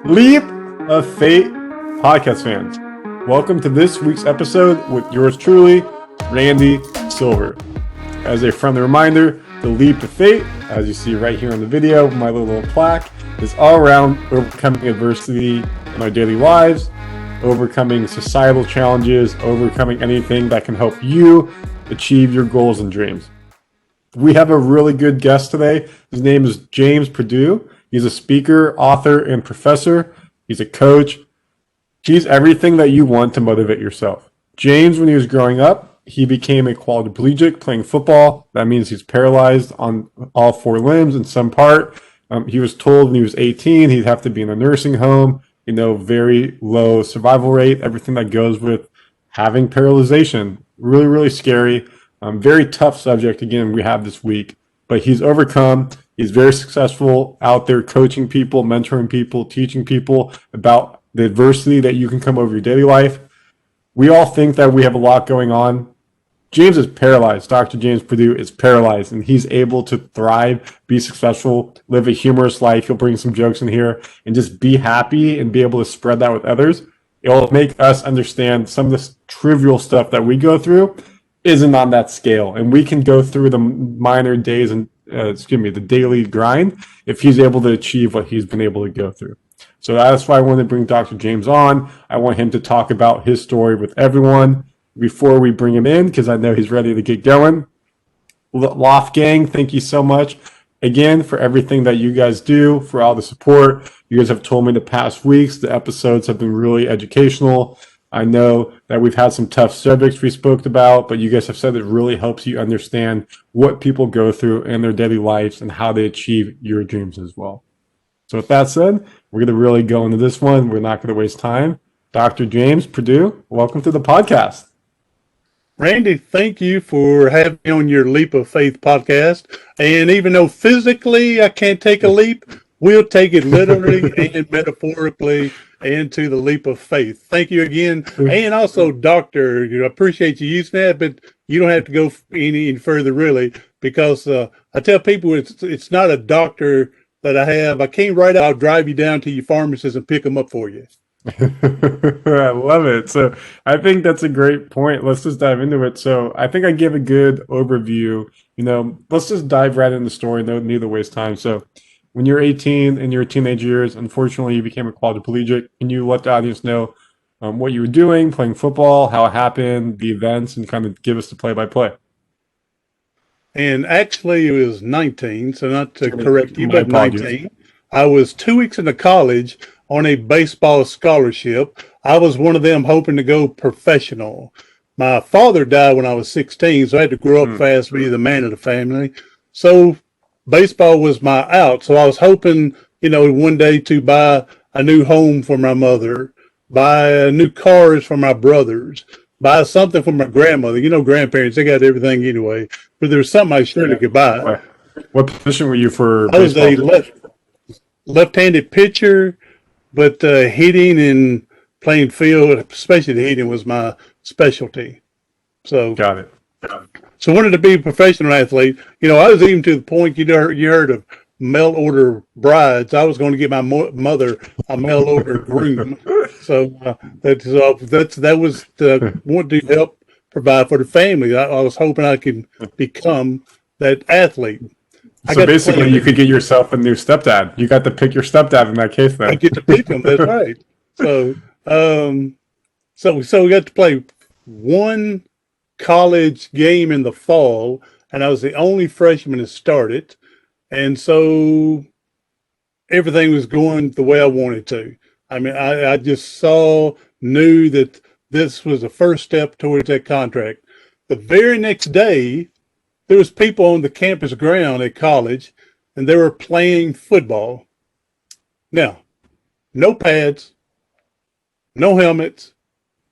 Leap of Fate podcast fans. Welcome to this week's episode with yours truly, Randy Silver. As a friendly reminder, the Leap of Fate, as you see right here in the video, my little plaque, is all around overcoming adversity in our daily lives, overcoming societal challenges, overcoming anything that can help you achieve your goals and dreams. We have a really good guest today. His name is James Perdue. He's a speaker, author, and professor. He's a coach. He's everything that you want to motivate yourself. James, when he was growing up, he became a quadriplegic playing football. That means he's paralyzed on all four limbs in some part. He was told when he was 18 he'd have to be in a nursing home, very low survival rate, everything that goes with having paralyzation. Really, really scary. Very tough subject, again, we have this week. But he's overcome. He's very successful out there coaching people, mentoring people, teaching people about the adversity that you can come over your daily life. We all think that we have a lot going on. James is paralyzed. Dr. James Perdue is paralyzed, and he's able to thrive, be successful, live a humorous life. He'll bring some jokes in here and just be happy and be able to spread that with others. It'll make us understand some of this trivial stuff that we go through isn't on that scale, and we can go through the minor days and the daily grind if he's able to achieve what he's been able to go through. So that's why I wanted to bring Dr. James on. I want him to talk about his story with everyone before we bring him in, because I know he's ready to get going. Loft Gang, thank you so much again for everything that you guys do, for all the support. You guys have told me the past weeks the episodes have been really educational. I know that we've had some tough subjects we spoke about, but you guys have said it really helps you understand what people go through in their daily lives and how they achieve your dreams as well. So with that said, we're going to really go into this one. We're not going to waste time. Dr. James Perdue, welcome to the podcast. Randy, thank you for having me on your Leap of Faith podcast. And even though physically I can't take a leap, we'll take it literally and metaphorically into the leap of faith. Thank you again. And also, Doctor, I appreciate you using that, but you don't have to go any further really, because I tell people it's not a doctor that I have. I came right out. I'll drive you down to your pharmacist and pick them up for you. I love it. So I think that's a great point. Let's just dive into it. So I think I give a good overview. Let's just dive right into the story. No need to waste time. So when you're 18 in your teenage years, unfortunately, you became a quadriplegic. Can you let the audience know what you were doing, playing football, how it happened, the events, and kind of give us the play-by-play? And actually, it was 19, so not to correct you, but 19. I was 2 weeks into college on a baseball scholarship. I was one of them hoping to go professional. My father died when I was 16, so I had to grow up fast, be the man of the family. So baseball was my out. So I was hoping, one day to buy a new home for my mother, buy new cars for my brothers, buy something for my grandmother. Grandparents, they got everything anyway. But there was something I surely could buy. What position were you for I was baseball? a left-handed pitcher, but hitting and playing field, especially the hitting, was my specialty. So Got it. So I wanted to be a professional athlete. I was even to the point, you heard of mail order brides. I was going to get my mother a mail order groom. So that was the want to help provide for the family. I was hoping I could become that athlete. So basically, you could get yourself a new stepdad. You got to pick your stepdad in that case, then. I get to pick him. That's right. So we got to play one college game in the fall, and I was the only freshman that started, and so everything was going the way I wanted to. I mean, I just knew that this was the first step towards that contract. The very next day, there was people on the campus ground at college, and they were playing football. Now, no pads, no helmets,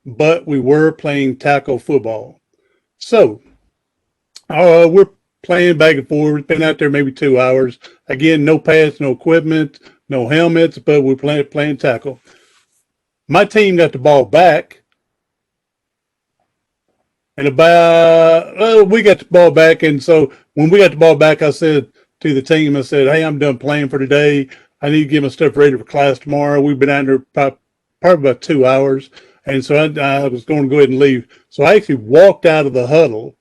but we were playing tackle football. So we're playing back and forth. We've been out there maybe 2 hours. Again, no pads, no equipment, no helmets, but we're playing tackle. My team got the ball back. And we got the ball back. And so when we got the ball back, I said to the team, I said, hey, I'm done playing for today. I need to get my stuff ready for class tomorrow. We've been out there probably about 2 hours. And so I was going to go ahead and leave. So I actually walked out of the huddle.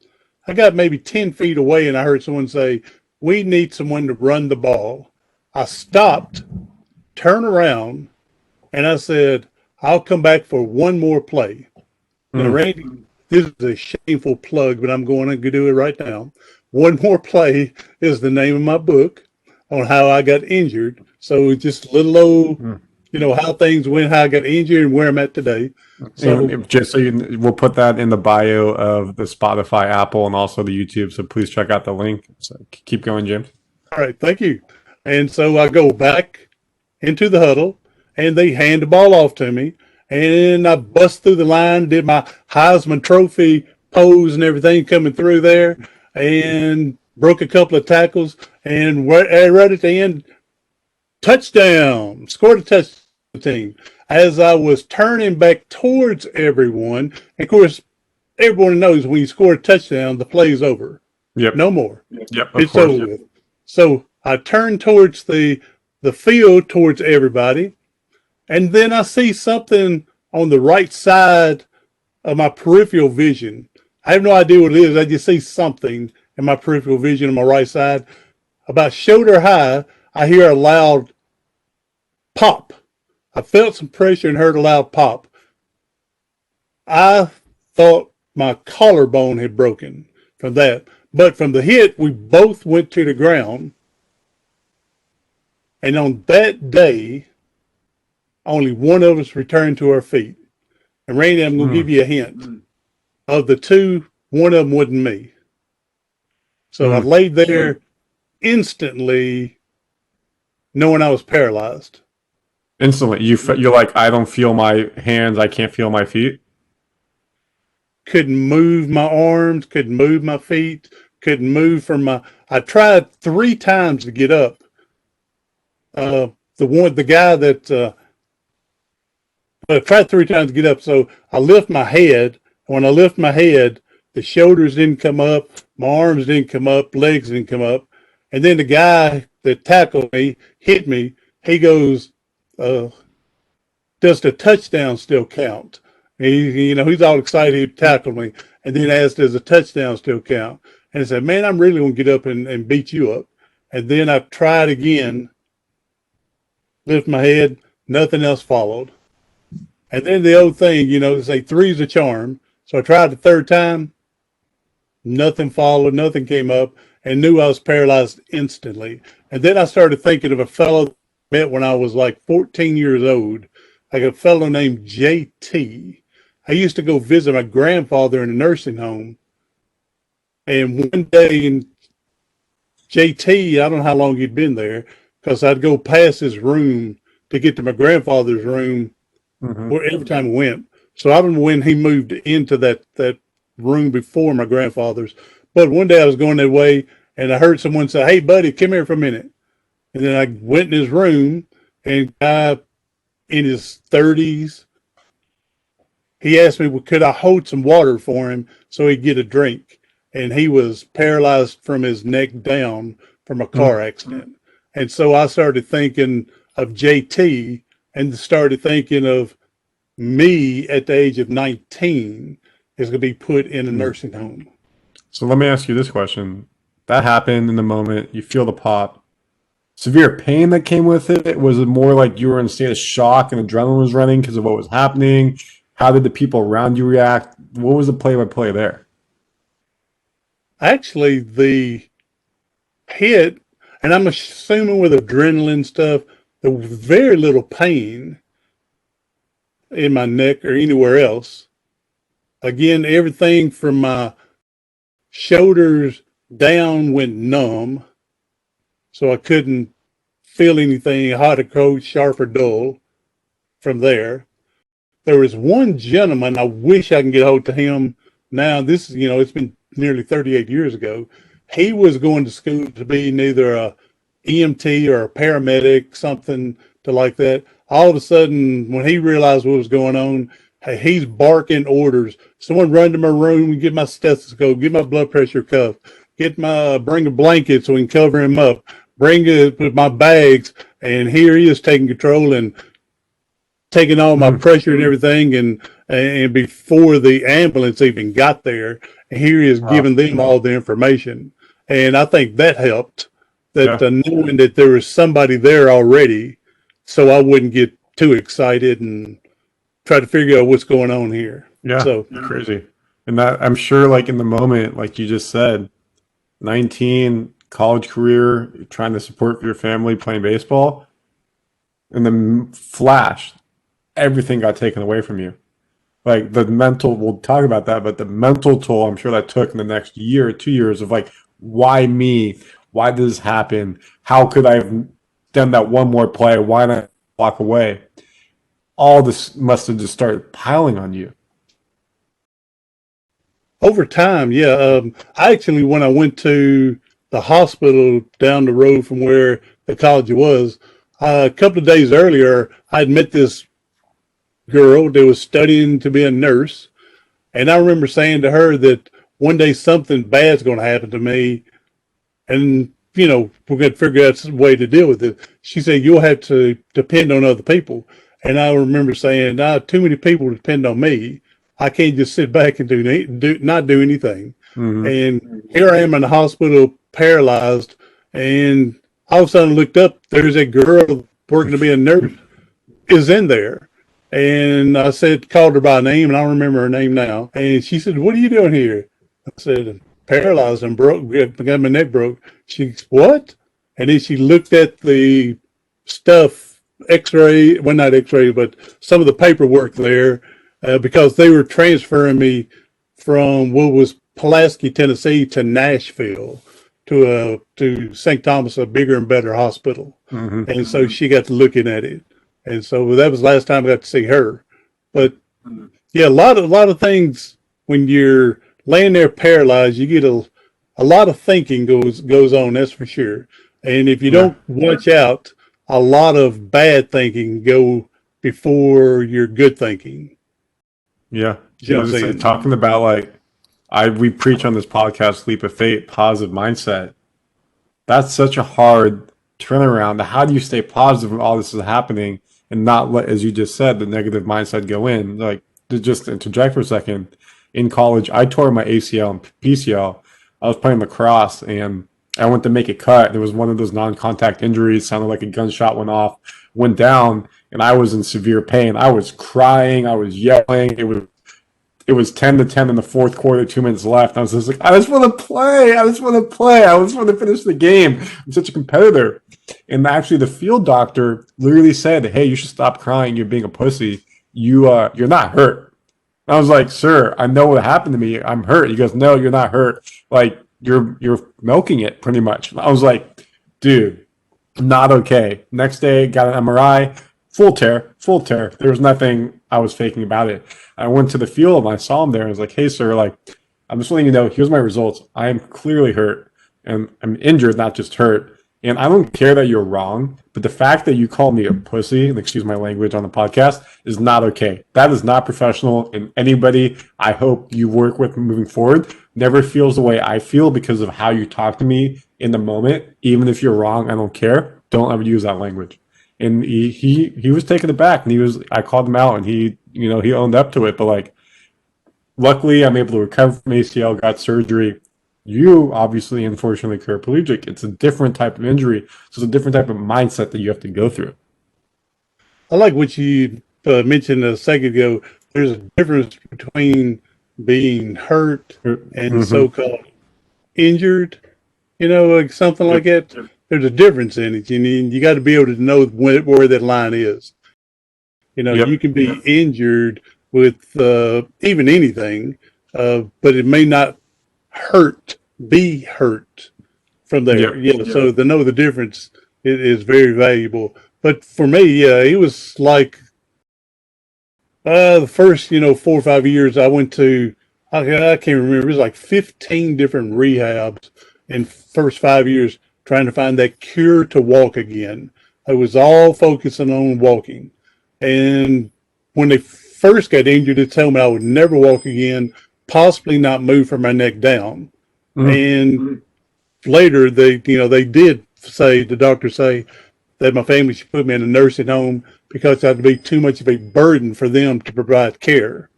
I got maybe 10 feet away and I heard someone say, we need someone to run the ball. I stopped, turned around, and I said, I'll come back for one more play. Now, Randy, this is a shameful plug, but I'm going to do it right now. One More Play is the name of my book on how I got injured. So just a little old, how things went, how I got injured, and where I'm at today. So just so we'll put that in the bio of the Spotify, Apple, and also the YouTube. So please check out the link. So keep going, Jim. All right, thank you. And so I go back into the huddle, and they hand the ball off to me. And I bust through the line, did my Heisman Trophy pose and everything coming through there, and broke a couple of tackles. And right at the end, touchdown, scored a touchdown team. As I was turning back towards everyone, of course, everyone knows when you score a touchdown, the play's over. Yep. No more. Yep. It's over with. So I turned towards the field, towards everybody. And then I see something on the right side of my peripheral vision. I have no idea what it is. I just see something in my peripheral vision on my right side. About shoulder high, I hear a loud pop. I felt some pressure and heard a loud pop. I thought my collarbone had broken from that. But from the hit, we both went to the ground. And on that day, only one of us returned to our feet. And Randy, I'm going to give you a hint. Of the two, one of them wasn't me. So I laid there instantly knowing I was paralyzed. Instantly, you're like, I don't feel my hands, I can't feel my feet. Couldn't move my arms, couldn't move my feet, couldn't move from my. I tried 3 times to get up. The guy that I tried 3 times to get up, so I lift my head. When I lift my head, the shoulders didn't come up, my arms didn't come up, legs didn't come up, and then the guy that tackled me hit me. He goes, does the touchdown still count? He's all excited he tackled me. And then asked, does the touchdown still count? And I said, man, I'm really going to get up and beat you up. And then I tried again, lift my head, nothing else followed. And then the old thing, they say 3's a charm. So I tried the 3rd time, nothing followed, nothing came up, and knew I was paralyzed instantly. And then I started thinking of a fellow I met when I was like 14 years old, like a fellow named JT. I used to go visit my grandfather in a nursing home. And one day in JT, I don't know how long he'd been there, because I'd go past his room to get to my grandfather's room every time I went. So I don't know when he moved into that room before my grandfather's. But one day I was going that way, and I heard someone say, hey, buddy, come here for a minute. And then I went in his room, and a guy in his 30s, he asked me, well, could I hold some water for him so he'd get a drink? And he was paralyzed from his neck down from a car accident. And so I started thinking of JT and started thinking of me at the age of 19 is going to be put in a nursing home. So let me ask you this question. That happened in the moment. You feel the pop. Severe pain that came with it? Was it more like you were in a state of shock and adrenaline was running because of what was happening? How did the people around you react? What was the play-by-play there? Actually, the hit, and I'm assuming with adrenaline stuff, there was very little pain in my neck or anywhere else. Again, everything from my shoulders down went numb, so I couldn't feel anything hot or cold, sharp or dull from there. There was one gentleman, I wish I can get hold to him now. This is, it's been nearly 38 years ago. He was going to school to be neither a EMT or a paramedic, something to like that. All of a sudden, when he realized what was going on, hey, he's barking orders. Someone run to my room and get my stethoscope, get my blood pressure cuff, bring a blanket so we can cover him up, bring it with my bags, and here he is taking control and taking all my pressure and everything, and before the ambulance even got there, and here he is Wow. giving them all the information. And I think that helped, that Yeah. knowing that there was somebody there already, so I wouldn't get too excited and try to figure out what's going on here. Yeah. So Crazy. And that, I'm sure, like in the moment, like you just said, 19, college career, trying to support your family, playing baseball, and then flash, everything got taken away from you. Like the mental, we'll talk about that, but the mental toll I'm sure that took in the next year or 2 years of like, why me? Why did this happen? How could I have done that one more play? Why not walk away? All this must have just started piling on you. over time, yeah. I actually, when I went to the hospital down the road from where the college was, a couple of days earlier, I'd met this girl that was studying to be a nurse. And I remember saying to her that one day something bad's going to happen to me. And, we're going to figure out some way to deal with it. She said, you'll have to depend on other people. And I remember saying, too many people depend on me. I can't just sit back and not do anything. Hmm. And here I am in the hospital, paralyzed. And all of a sudden I looked up, there's a girl working to be a nurse is in there. And I said, called her by name, and I remember her name now. And she said, what are you doing here? I said, paralyzed and broke, got my neck broke. She said, what? And then she looked at the stuff, x-ray, well, not x-ray, but some of the paperwork there, because they were transferring me from what was Pulaski, Tennessee to Nashville to St. Thomas, a bigger and better hospital. Hmm. And so she got to looking at it. And so that was the last time I got to see her. But yeah, a lot of things when you're laying there paralyzed, you get a lot of thinking goes on, that's for sure. And if you Yeah. don't watch out, a lot of bad thinking go before your good thinking. Yeah. You know what I'm saying? Talking about like, we preach on this podcast, Leap of Faith, positive mindset. That's such a hard turnaround. How do you stay positive when all this is happening and not let, as you just said, the negative mindset go in? Like, to just interject for a second, in college, I tore my ACL and PCL. I was playing lacrosse and I went to make a cut. It was one of those non-contact injuries. Sounded like a gunshot went off, went down, and I was in severe pain. I was crying. I was yelling. It was 10-10 in the fourth quarter, 2 minutes left. I was just like, I just want to play. I just want to play. I just want to finish the game. I'm such a competitor. And actually, the field doctor literally said, "Hey, you should stop crying. You're being a pussy. You're not hurt." And I was like, "Sir, I know what happened to me. I'm hurt." He goes, "No, you're not hurt. Like you're milking it pretty much." I was like, "Dude, not okay." Next day, got an MRI, full tear, full tear. There was nothing I was faking about it. I went to the field and I saw him there. I was like, "Hey, sir, like, I'm just letting you know, here's my results. I am clearly hurt and I'm injured, not just hurt. And I don't care that you're wrong, but the fact that you call me a pussy, and excuse my language on the podcast, is not okay. That is not professional. And anybody I hope you work with moving forward never feels the way I feel because of how you talk to me in the moment. Even if you're wrong, I don't care. Don't ever use that language." And he was taken aback, and I called him out, and he owned up to it. But like, luckily, I'm able to recover from ACL, got surgery. You obviously, unfortunately, paraplegic. It's a different type of injury, so it's a different type of mindset that you have to go through. I like what you mentioned a second ago. There's a difference between being hurt and Mm-hmm. so-called injured, like something like Yep. that. There's a difference in it. You got to be able to know where that line is. You Yep. can be injured with even anything, but it may not be hurt from there. Yep. Yeah. So to know the difference is very valuable. But for me, yeah, it was like the first, 4 or 5 years I went to, I can't remember, it was like 15 different rehabs in first 5 years trying to find that cure to walk again. I was all focusing on walking. And when they first got injured, they told me I would never walk again, possibly not move from my neck down. Mm-hmm. And later they did the doctor say that my family should put me in a nursing home because I'd be too much of a burden for them to provide care.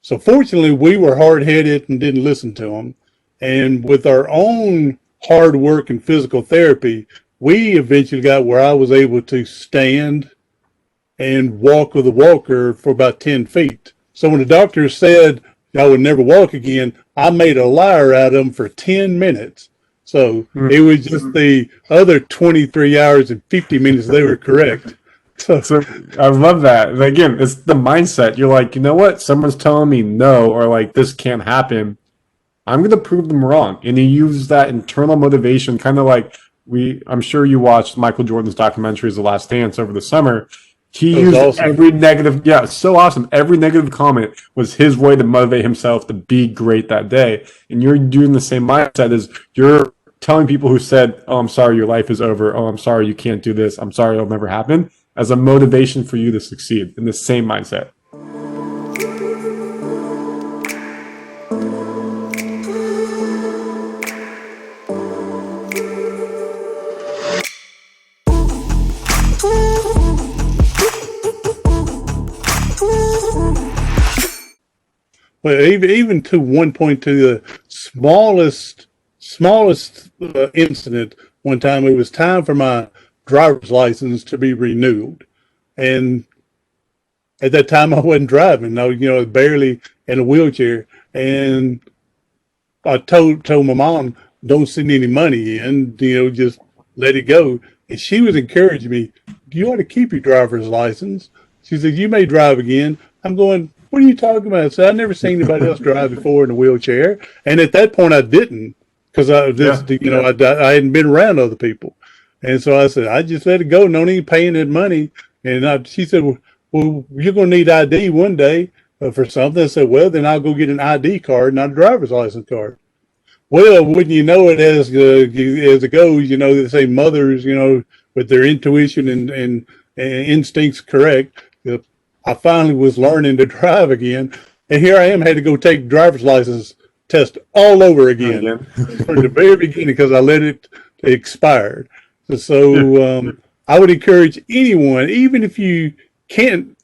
So fortunately, we were hard-headed and didn't listen to them. And with our own hard work and physical therapy, we eventually got where I was able to stand and walk with a walker for about 10 feet. So when the doctor said I would never walk again, I made a liar out of them for 10 minutes. So it was just the other 23 hours and 50 minutes they were correct. So I love that. And again, it's the mindset. You're like, you know what? Someone's telling me no, or like this can't happen. I'm going to prove them wrong. And you use that internal motivation, kind of like I'm sure you watched Michael Jordan's documentaries, The Last Dance, over the summer. He used awesome. Every negative, it's so awesome. Every negative comment was his way to motivate himself to be great that day. And you're doing the same mindset as you're telling people who said, oh, I'm sorry, your life is over. Oh, I'm sorry, you can't do this. I'm sorry, it'll never happen, as a motivation for you to succeed in the same mindset. Well, even to one point, to the smallest incident, one time it was time for my driver's license to be renewed, and at that time I wasn't driving. I was, barely in a wheelchair, and I told my mom, "Don't send any money in, just let it go." And she was encouraging me, "You ought to keep your driver's license." She said, "You may drive again." I'm going, "What are you talking about?" So I'd never seen anybody else drive before in a wheelchair, and at that point I didn't, because I hadn't been around other people, and so I said, "I just let it go. No need paying that money." And she said, "Well, you're going to need ID one day for something." I said, "Well, then I'll go get an ID card, not a driver's license card." Well, wouldn't you know it, as it goes, they say mothers, with their intuition and instincts correct. I finally was learning to drive again, and here I am, had to go take driver's license test all over again from the very beginning because I let it expire. So I would encourage anyone, even if you can't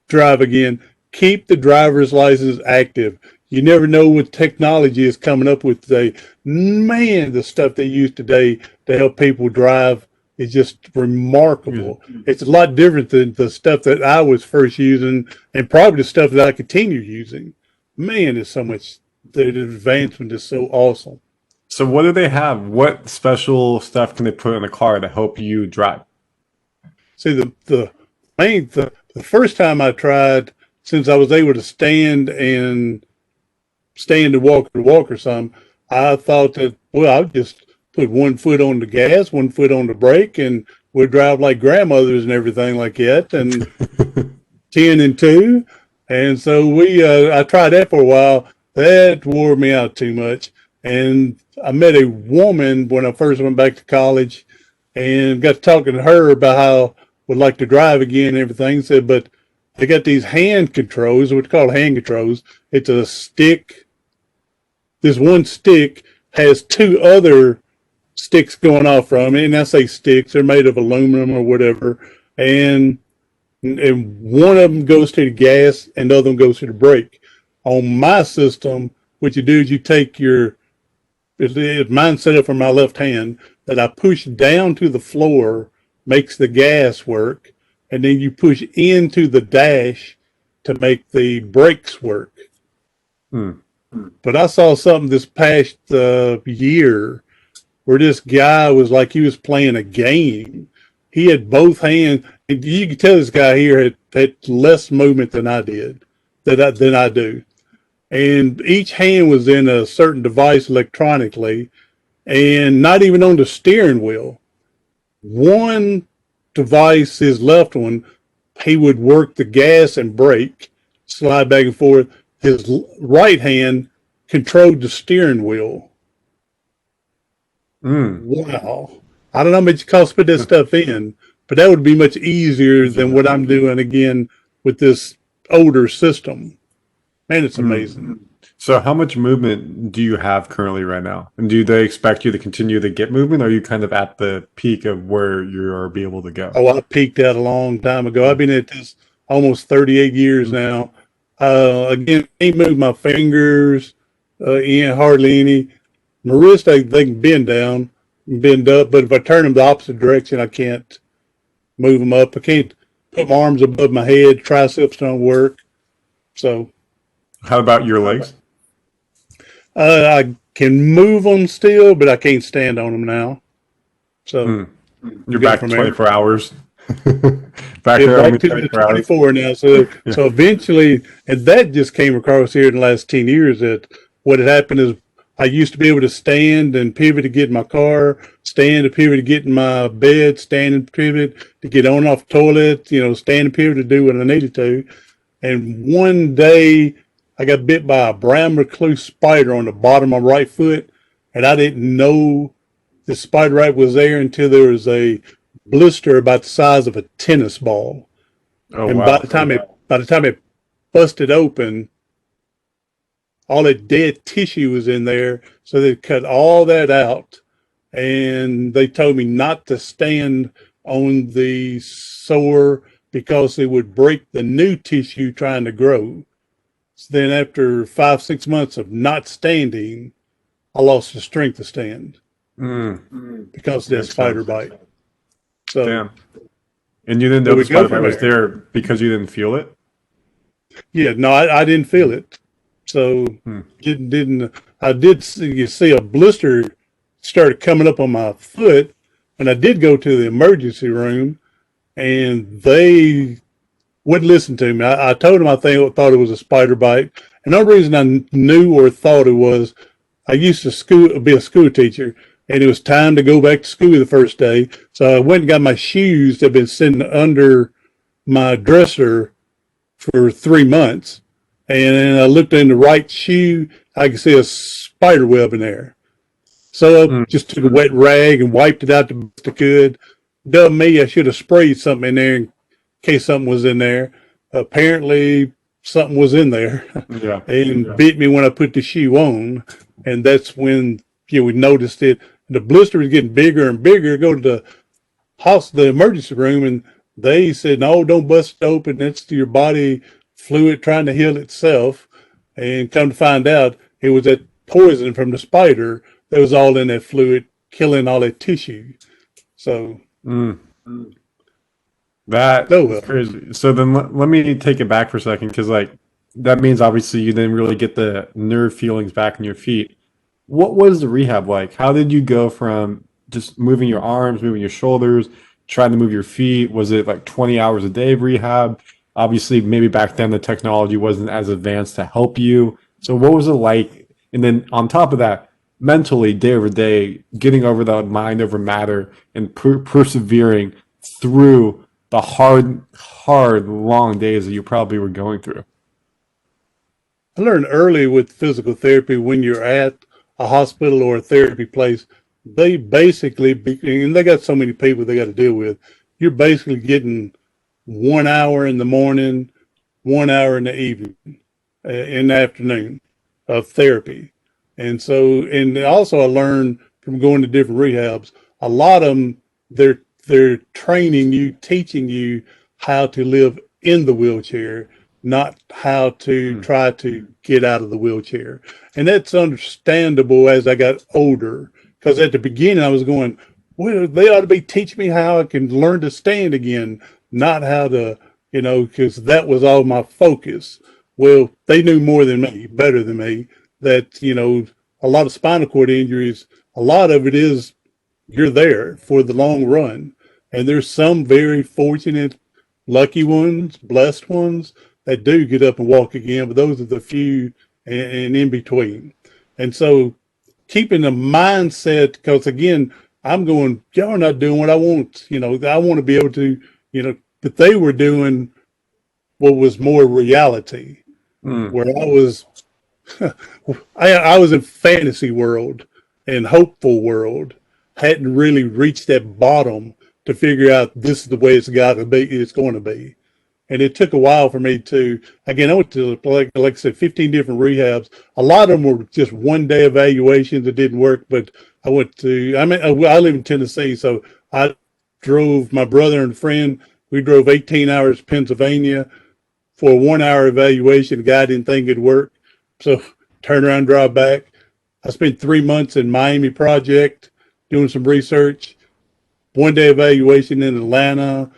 drive again, keep the driver's license active. You never know what technology is coming up with today. Man, the stuff they use today to help people drive is just remarkable. It's a lot different than the stuff that I was first using, and probably the stuff that I continue using. Man, there's so much. The advancement is so awesome. So what do they have? What special stuff can they put in the car to help you drive? See, the first time I tried, since I was able to stand and walk or something, I thought that, well, I'll just put one foot on the gas, one foot on the brake, and we'll drive like grandmothers and everything like that, and 10 and 2. And so I tried that for a while. That wore me out too much. And I met a woman when I first went back to college and got talking to her about how I would like to drive again and everything. Said, but they got these hand controls, what's called hand controls. It's a stick. This one stick has two other sticks going off from it, and I say sticks, they're made of aluminum or whatever, and one of them goes to the gas and the other one goes to the brake. On my system, what you do is you take mine's set up for my left hand, that I push down to the floor, makes the gas work, and then you push into the dash to make the brakes work. But I saw something this past year where this guy was like he was playing a game. He had both hands, and you can tell this guy here had less movement than I did, than I do. And each hand was in a certain device electronically, and not even on the steering wheel. One device, his left one, he would work the gas and brake, slide back and forth. His right hand controlled the steering wheel. Wow. I don't know how much it costs to put this stuff in, but that would be much easier than what I'm doing again with this older system. Man, it's amazing. So how much movement do you have currently right now? And do they expect you to continue to get movement? Or are you kind of at the peak of where you're be able to go? Oh, I peaked out a long time ago. I've been at this almost 38 years now. Again, can't move my fingers, hardly any. My wrist, they can bend down, bend up, but if I turn them the opposite direction, I can't move them up. I can't put my arms above my head. Triceps don't work. So How about your legs? I can move them still, but I can't stand on them now. So Hmm. You're go back from there. 24 hours. Back Yeah, there back only to the 24 hours. 24 now. So Yeah. so eventually, and that just came across here in the last 10 years. That what had happened is I used to be able to stand and pivot to get in my car, stand and pivot to get in my bed, stand and pivot to get on and off the toilet, stand and pivot to do what I needed to. And one day I got bit by a brown recluse spider on the bottom of my right foot, and I didn't know the spider right was there until there was a blister about the size of a tennis ball. Oh, And wow. by the time it busted open, all that dead tissue was in there. So they cut all that out, and they told me not to stand on the sore because it would break the new tissue trying to grow. So then after 5, 6 months of not standing, I lost the strength to stand because of that Makes spider sense. bite. So, Damn. And you didn't know but the we go spider bite from was there. there because you didn't feel it? Yeah, no, I didn't feel it. So Hmm. didn't I did see, you see a blister started coming up on my foot, and I did go to the emergency room, and they wouldn't listen to me. I told them thought it was a spider bite, and the only reason I knew or thought it was I used to be a school teacher, and it was time to go back to school the first day. So I went and got my shoes that had been sitting under my dresser for 3 months. And then I looked in the right shoe, I could see a spider web in there. So I Hmm. just took a wet rag and wiped it out the best I could. Dumb me, I should have sprayed something in there in case something was in there. Apparently, something was in there Yeah. and bit me when I put the shoe on. And that's when we noticed it. The blister was getting bigger and bigger. Go to the emergency room, and they said, "No, don't bust it open. That's your body fluid trying to heal itself." And come to find out, it was that poison from the spider that was all in that fluid, killing all that tissue. So, Mm. That oh is well. crazy. So then let me take it back for a second because, like, that means obviously you didn't really get the nerve feelings back in your feet. What was the rehab like? How did you go from just moving your arms, moving your shoulders, trying to move your feet? Was it like 20 hours a day of rehab? Obviously, maybe back then the technology wasn't as advanced to help you. So what was it like? And then on top of that, mentally, day over day, getting over the mind over matter and persevering through the hard, long days that you probably were going through. I learned early with physical therapy when you're at a hospital or a therapy place, they basically, and they got so many people they got to deal with, you're basically getting 1 hour in the morning, 1 hour in the evening, in the afternoon of therapy. And so, and also I learned from going to different rehabs, a lot of them, they're training you, teaching you how to live in the wheelchair, not how to Mm. try to get out of the wheelchair. And that's understandable as I got older, because at the beginning I was going, well, they ought to be teaching me how I can learn to stand again, not how to, because that was all my focus. Well, they knew more than me, better than me, that, a lot of spinal cord injuries, a lot of it is you're there for the long run. And there's some very fortunate, lucky ones, blessed ones that do get up and walk again, but those are the few and in between. And so keeping the mindset, because again, I'm going, y'all are not doing what I want. I want to be able to, but they were doing what was more reality, Mm. where I was in fantasy world and hopeful world, hadn't really reached that bottom to figure out this is the way it's got to be. It's going to be. And it took a while for me to, again, I went to, like I said, 15 different rehabs. A lot of them were just 1 day evaluations that didn't work. But I I live in Tennessee, so I drove my brother and friend. We drove 18 hours to Pennsylvania for a 1 hour evaluation. The guy didn't think it'd work. So turn around, drive back. I spent 3 months in Miami Project doing some research, 1 day evaluation in Atlanta,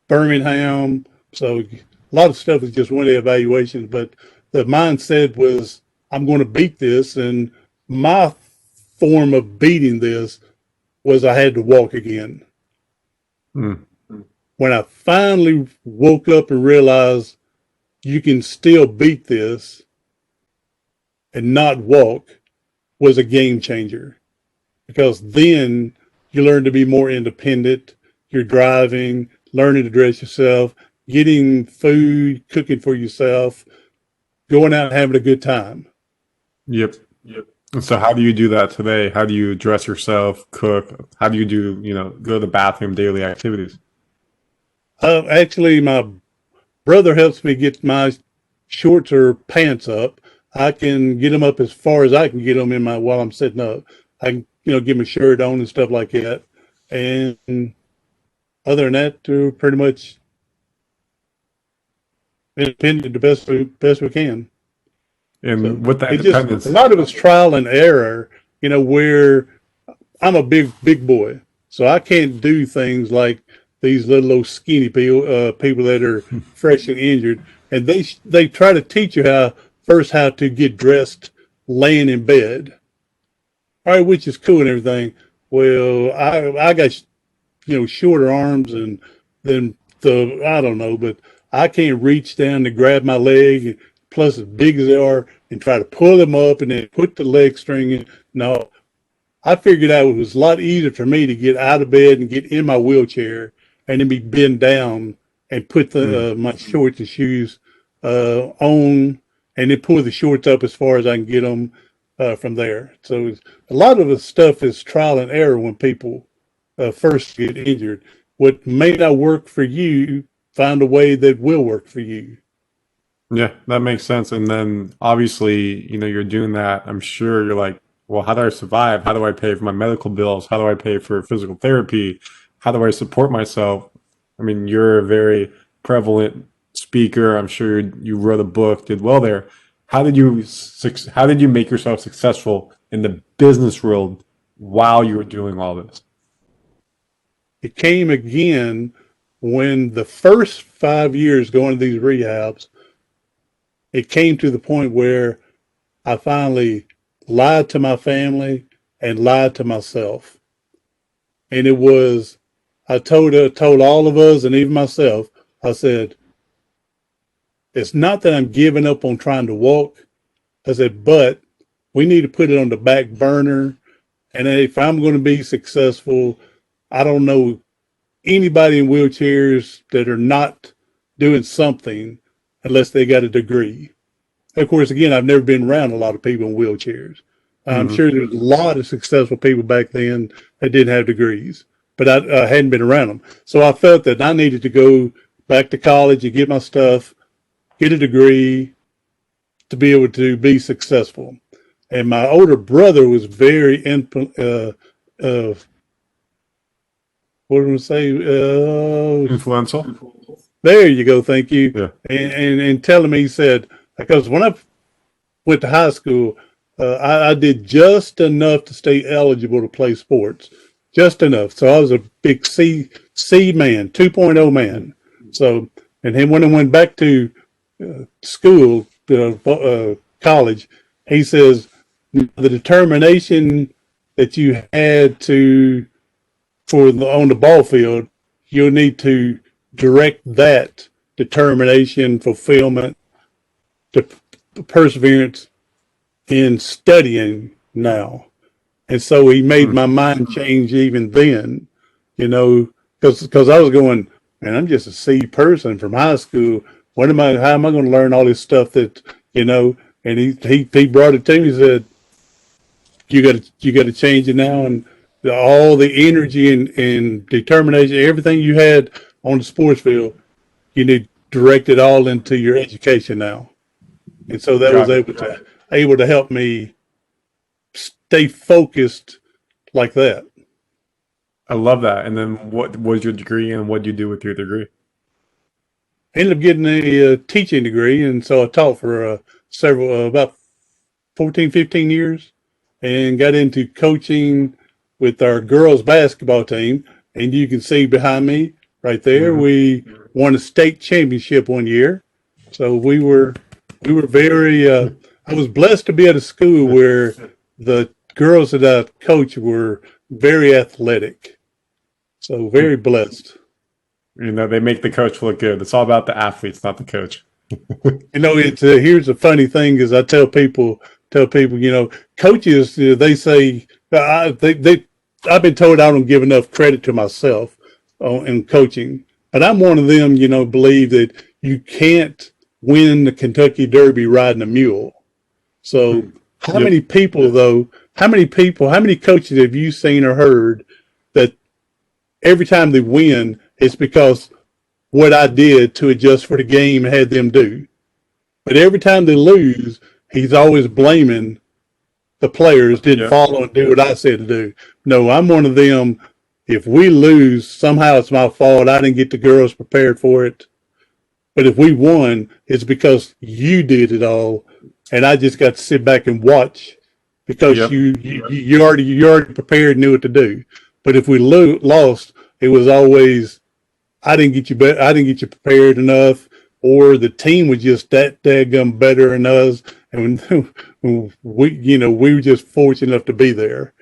Birmingham. So a lot of stuff is just 1 day evaluations, but the mindset was, I'm going to beat this. And my form of beating this was I had to walk again. Mm. When I finally woke up and realized you can still beat this and not walk was a game changer, because then you learn to be more independent. You're driving, learning to dress yourself, getting food, cooking for yourself, going out and having a good time. Yep. And so how do you do that today? How do you dress yourself, cook? How do you do, go to the bathroom, daily activities? Actually, my brother helps me get my shorts or pants up. I can get them up as far as I can get them while I'm sitting up. I can, get my shirt on and stuff like that. And other than that, we're pretty much independent the best we can. And So with that it just, independence, a lot of it's trial and error, where I'm a big boy, so I can't do things like these little old skinny people that are fresh and injured, and they try to teach you how to get dressed laying in bed. All right, which is cool and everything. Well, I got shorter arms and then I don't know, but I can't reach down to grab my leg, plus as big as they are, and try to pull them up and then put the leg string in. No, I figured out it was a lot easier for me to get out of bed and get in my wheelchair and then be bent down and put my shorts and shoes on, and then pull the shorts up as far as I can get them from there. So a lot of the stuff is trial and error when people first get injured. What may not work for you, find a way that will work for you. yeah, that makes sense. And then obviously, you're doing that. I'm sure you're like, well, how do I survive? How do I pay for my medical bills? How do I pay for physical therapy? How do I support myself? I mean, you're a very prevalent speaker. I'm sure you wrote a book, did well there. How did you make yourself successful in the business world while you were doing all this? It came again when the first 5 years going to these rehabs, it came to the point where I finally lied to my family and lied to myself. And it was, I told all of us and even myself, I said, it's not that I'm giving up on trying to walk. I said, but we need to put it on the back burner. And if I'm going to be successful, I don't know anybody in wheelchairs that are not doing something unless they got a degree. Of course, again, I've never been around a lot of people in wheelchairs. I'm Hmm. sure there's a lot of successful people back then that didn't have degrees, but I hadn't been around them. So I felt that I needed to go back to college and get my stuff, get a degree to be able to be successful. And my older brother was very, what do I say? Influential? There you go. Thank you. Yeah. And telling me, he said, because when I went to high school, I did just enough to stay eligible to play sports, just enough. So I was a big C man, 2.0 man. So, and then when I went back to school, college, he says the determination that you had to on the ball field, you'll need to direct that determination, fulfillment, to perseverance in studying now. And so he made my mind change even then, because I was going, man, I'm just a C person from high school. How am I going to learn all this stuff and he brought it to me. He said, you got to change it now. And all the energy and determination, everything you had on the sports field, you need to direct it all into your education now. And so that was able to help me stay focused like that. I love that. And then what was your degree and what did you do with your degree? Ended up getting a teaching degree, and so I taught for about 14, 15 years, and got into coaching with our girls basketball team. And you can see behind me right there, we won a state championship one year. So we were very, I was blessed to be at a school where the girls that I coached were very athletic. So very blessed. You know, they make the coach look good. It's all about the athletes, not the coach. You know, it's here's the funny thing is I tell people, you know, coaches, they say, I've been told I don't give enough credit to myself in coaching. And I'm one of them, you know, believe that you can't win the Kentucky Derby riding a mule. So how many people, though, how many coaches have you seen or heard that every time they win, it's because what I did to adjust for the game had them do? But every time they lose, he's always blaming the players didn't follow and do what I said to do. No, I'm one of them. If we lose, somehow it's my fault. I didn't get the girls prepared for it. But if we won, it's because you did it all, and I just got to sit back and watch because you already prepared, knew what to do. But if we lost, it was always I didn't get you prepared enough, or the team was just that daggum better than us, and we were just fortunate enough to be there.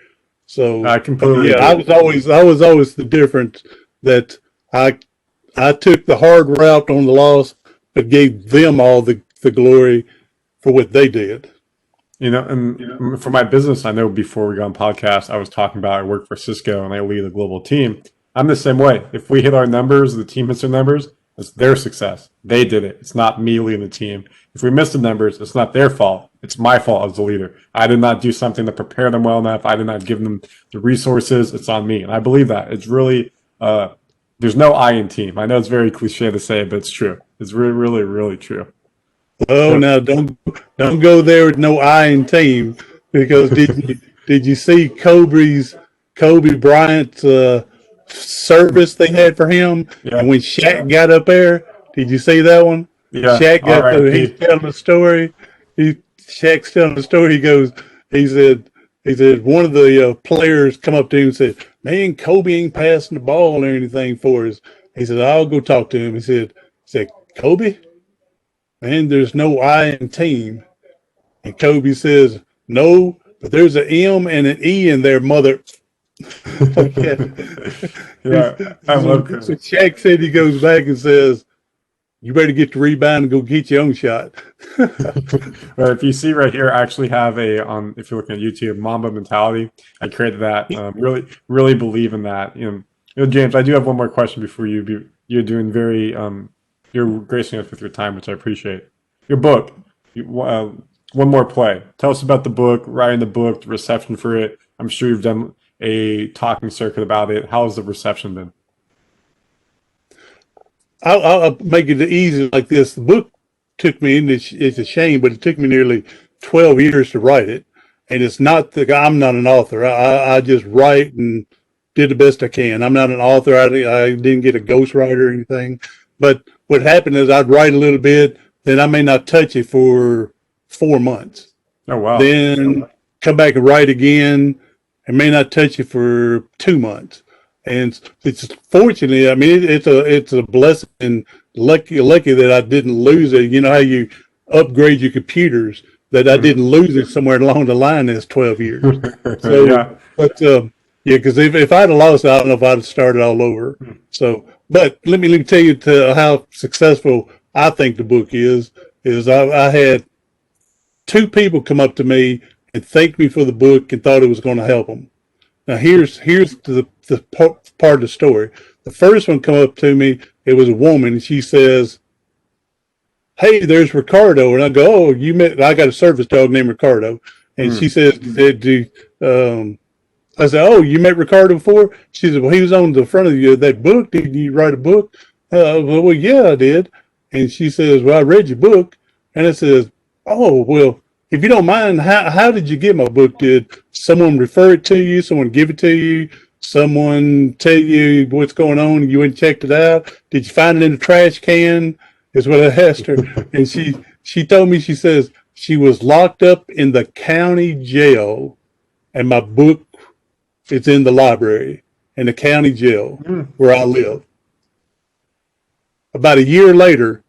So I completely I was always the difference that I took the hard route on the loss, but gave them all the glory for what they did. You know, and for my business, I know before we got on podcast, I was talking about I work for Cisco and I lead a global team. I'm the same way. If we hit our numbers, the team hits their numbers, it's their success. They did it. It's not me leading the team. If we miss the numbers, it's not their fault. It's my fault as the leader. I did not do something to prepare them well enough. I did not give them the resources. It's on me. And I believe that. It's really, there's no I in team. I know it's very cliche to say, but it's true. It's really, really, really true. Oh, now don't go there with no I in team, because did you see Kobe Bryant's service they had for him? Yeah. And when Shaq got up there, did you see that one? Yeah. Shaq got there, he's telling the story. Shaq's telling the story. He said one of the players come up to him and said, "Man, Kobe ain't passing the ball or anything for us." He said, "I'll go talk to him." He said, "Kobe, man, there's no I in team." And Kobe says, "No, but there's an M and an E in there, mother." Yeah, I love Kobe. So Shaq said he goes back and says, "You better get the rebound and go get your own shot." Well, if you see right here, I actually have if you're looking at YouTube, Mamba mentality. I created that. Really, really believe in that. You know, James, I do have one more question before you're doing very, you're gracing us with your time, which I appreciate. Your book, one more play. Tell us about the book, writing the book, the reception for it. I'm sure you've done a talking circuit about it. How has the reception been? I'll make it easy like this. The book took me, and it's a shame, but it took me nearly 12 years to write it. And it's not I'm not an author. I just write and did the best I can. I'm not an author. I didn't get a ghostwriter or anything. But what happened is I'd write a little bit, then I may not touch it for 4 months. Oh, wow. Then come back and write again, and may not touch it for 2 months. And it's fortunately, I mean, it's a blessing, lucky that I didn't lose it. You know how you upgrade your computers, that I didn't lose it somewhere along the line. That's 12 years. So, yeah. But because if I'd have lost it, I don't know if I'd have started all over. So, but let me tell you how successful I think the book is I had 2 people come up to me and thanked me for the book and thought it was going to help them. Now here's the part of the story. The first one come up to me. It was a woman, and she says, "Hey, there's Ricardo." And I go, "Oh, you met?" I got a service dog named Ricardo, and she says, I said, "Oh, you met Ricardo before?" She said, "Well, he was on the front of that book. Did you write a book?" Well, yeah, I did. And she says, well, I read your book. And it says, oh, well, if you don't mind, how did you get my book? Did someone refer it to you? Someone give it to you? Someone tell you what's going on and you went and checked it out? Did you find it in the trash can? Is what I asked her. And she told me, she says, she was locked up in the county jail and my book is in the library in the county jail where I live. About a year later,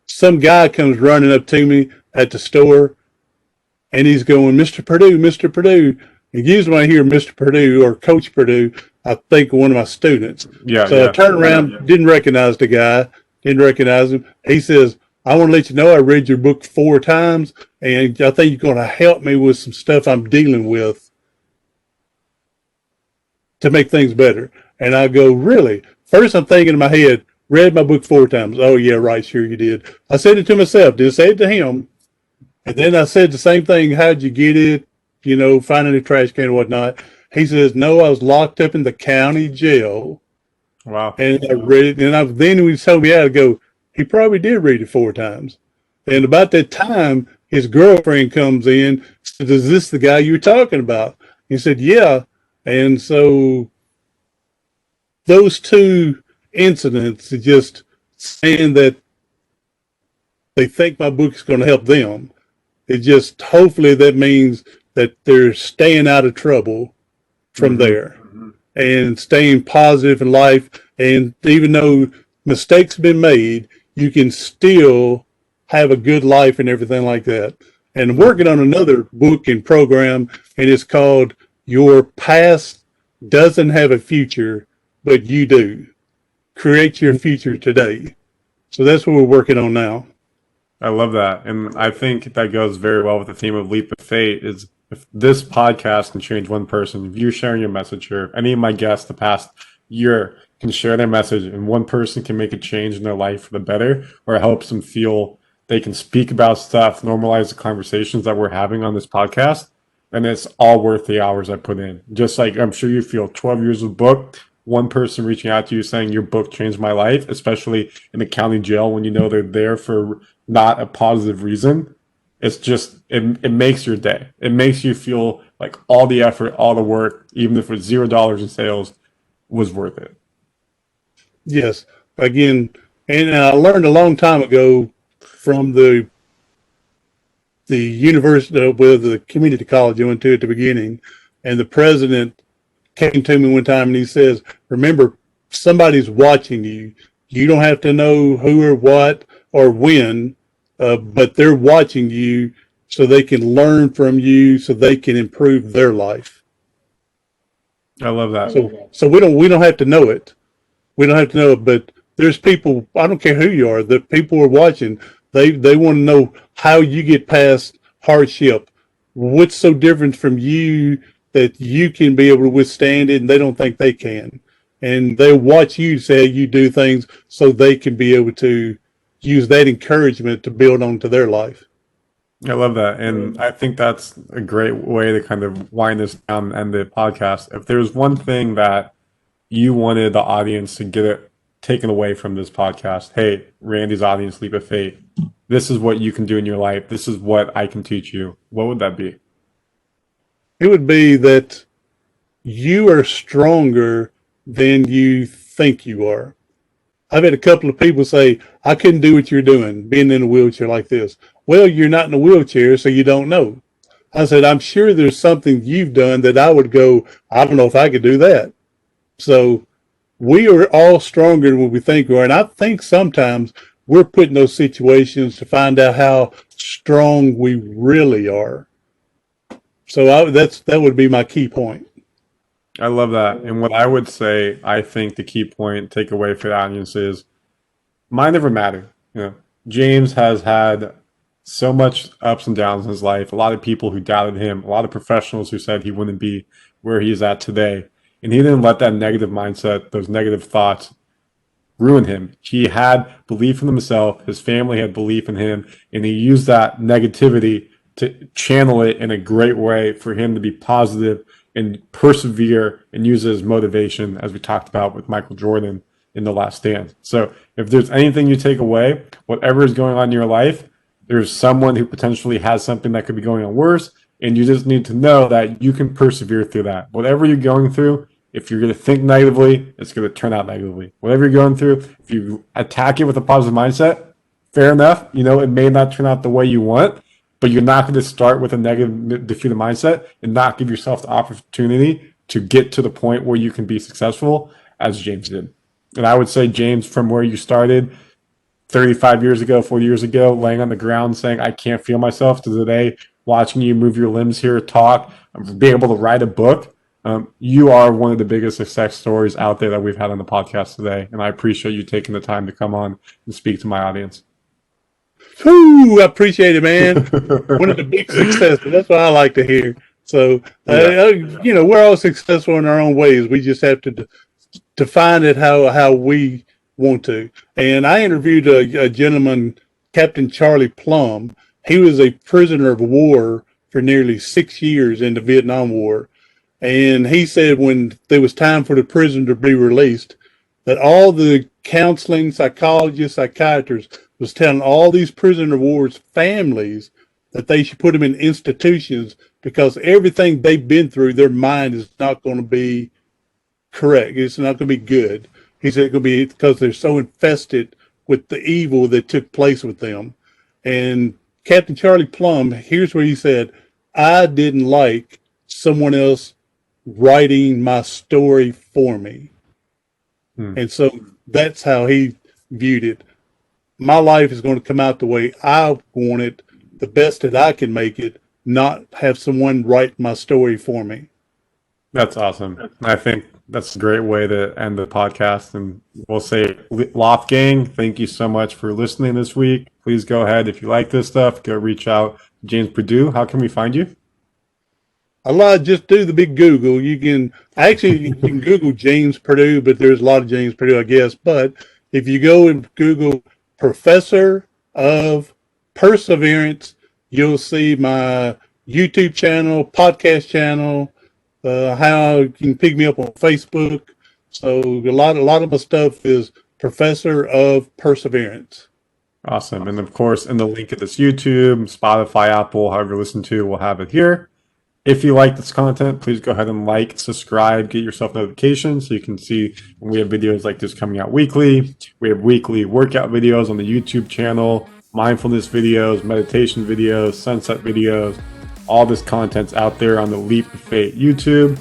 some guy comes running up to me at the store and he's going, Mr. Perdue, Mr. Perdue. And usually when I hear Mr. Perdue or Coach Perdue, I think of one of my students. Yeah. So Yeah. I turned around, didn't recognize the guy, didn't recognize him. He says, I want to let you know I read your book 4 times and I think you're going to help me with some stuff I'm dealing with to make things better. And I go, really? First I'm thinking in my head, read my book 4 times. Oh yeah, right, sure you did. I said it to myself, didn't say it to him. And then I said the same thing, how'd you get it? You know, finding a trash can and whatnot. He says, no, I was locked up in the county jail. Wow. And I read it. And then when he told me out, I go, he probably did read it 4 times. And about that time, his girlfriend comes in, says, is this the guy you were talking about? He said, yeah. And so those 2 incidents are just saying that they think my book is going to help them. It just, hopefully that means that they're staying out of trouble from there and staying positive in life. And even though mistakes have been made, you can still have a good life and everything like that. And I'm working on another book and program, and it's called Your Past Doesn't Have a Future, But You Do. Create your future today. So that's what we're working on now. I love that. And I think that goes very well with the theme of leap of fate is if this podcast can change one person, if you're sharing your message here, any of my guests the past year can share their message and one person can make a change in their life for the better or helps them feel they can speak about stuff, normalize the conversations that we're having on this podcast. And it's all worth the hours I put in. Just like I'm sure you feel 12 years of book, one person reaching out to you saying your book changed my life, especially in the county jail when you know they're there for not a positive reason. It's just, it makes your day. It makes you feel like all the effort, all the work, even if it's $0 in sales, was worth it. Yes. Again, and I learned a long time ago from the university, with the community college I went to at the beginning, and the president came to me one time and he says, remember, somebody's watching you. You don't have to know who or what or when, but they're watching you so they can learn from you so they can improve their life. I love that. So we don't have to know it. We don't have to know it, but there's people, I don't care who you are, the people are watching. They want to know how you get past hardship. What's so different from you that you can be able to withstand it and they don't think they can. And they'll watch you say you do things so they can be able to use that encouragement to build onto their life. I love that. And I think that's a great way to kind of wind this down and end the podcast. If there's one thing that you wanted the audience to get it taken away from this podcast, hey, Randy's audience, leap of fate, this is what you can do in your life. This is what I can teach you. What would that be? It would be that you are stronger than you think you are. I've had a couple of people say, I couldn't do what you're doing, being in a wheelchair like this. Well, you're not in a wheelchair, so you don't know. I said, I'm sure there's something you've done that I would go, I don't know if I could do that. So we are all stronger than what we think we are. And I think sometimes we're put in those situations to find out how strong we really are. So that would be my key point. I love that. And what I would say, I think the key point takeaway for the audience is mind over matter. You know, James has had so much ups and downs in his life. A lot of people who doubted him, a lot of professionals who said he wouldn't be where he is at today. And he didn't let that negative mindset, those negative thoughts ruin him. He had belief in himself. His family had belief in him. And he used that negativity to channel it in a great way for him to be positive and persevere and use it as motivation, as we talked about with Michael Jordan. in The Last Stand. So if there's anything you take away, whatever is going on in your life, there's someone who potentially has something that could be going on worse, and you just need to know that you can persevere through that. Whatever you're going through, if you're going to think negatively, it's going to turn out negatively. Whatever you're going through, if you attack it with a positive mindset, fair enough. It may not turn out the way you want, but you're not going to start with a negative, defeated mindset and not give yourself the opportunity to get to the point where you can be successful, as James did. And I would say, James, from where you started 35 years ago, 40 years ago, laying on the ground saying, I can't feel myself, to today, watching you move your limbs here, talk, being able to write a book. You are one of the biggest success stories out there that we've had on the podcast today. And I appreciate you taking the time to come on and speak to my audience. Whew, I appreciate it, man. One of the big successes. That's what I like to hear. So, we're all successful in our own ways. We just have to define it how we want to. And I interviewed a gentleman, Captain Charlie Plum. He was a prisoner of war for nearly 6 years in the Vietnam War. And he said when there was time for the prisoner to be released, that all the counseling, psychologists, psychiatrists was telling all these prisoner of war's families that they should put them in institutions because everything they've been through, their mind is not going to be correct. It's not going to be good. He said it's going to be because they're so infested with the evil that took place with them. And Captain Charlie Plum, here's where he said, I didn't like someone else writing my story for me. And so that's how he viewed it. My life is going to come out the way I want it, the best that I can make it, not have someone write my story for me. That's awesome. I think that's a great way to end the podcast. And we'll say, Loft Gang, thank you so much for listening this week. Please go ahead. If you like this stuff, go reach out to James Perdue. How can we find you? Just do the big Google. You can Google James Perdue, but there's a lot of James Perdue, I guess. But if you go and Google Professor of Perseverance, you'll see my YouTube channel, podcast channel, how you can pick me up on Facebook. So a lot of my stuff is Professor of Perseverance. Awesome. And of course, in the link of this YouTube, Spotify, Apple, however you listen to, we'll have it here. If you like this content, please go ahead and like, subscribe, get yourself notifications so you can see when we have videos like this coming out weekly. We have weekly workout videos on the YouTube channel, mindfulness videos, meditation videos, sunset videos. All this content's out there on the Leap to Fate YouTube.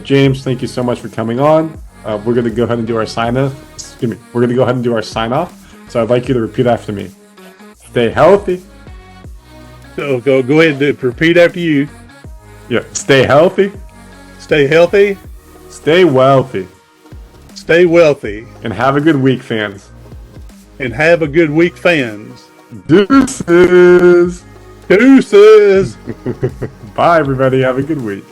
James, thank you so much for coming on. We're going to go ahead and do our sign-off. We're going to go ahead and do our sign-off. So I'd like you to repeat after me. Stay healthy. So go ahead and repeat after you. Yeah. Stay healthy. Stay healthy. Stay wealthy. Stay wealthy. And have a good week, fans. And have a good week, fans. Deuces. Deuces. Bye, everybody. Have a good week.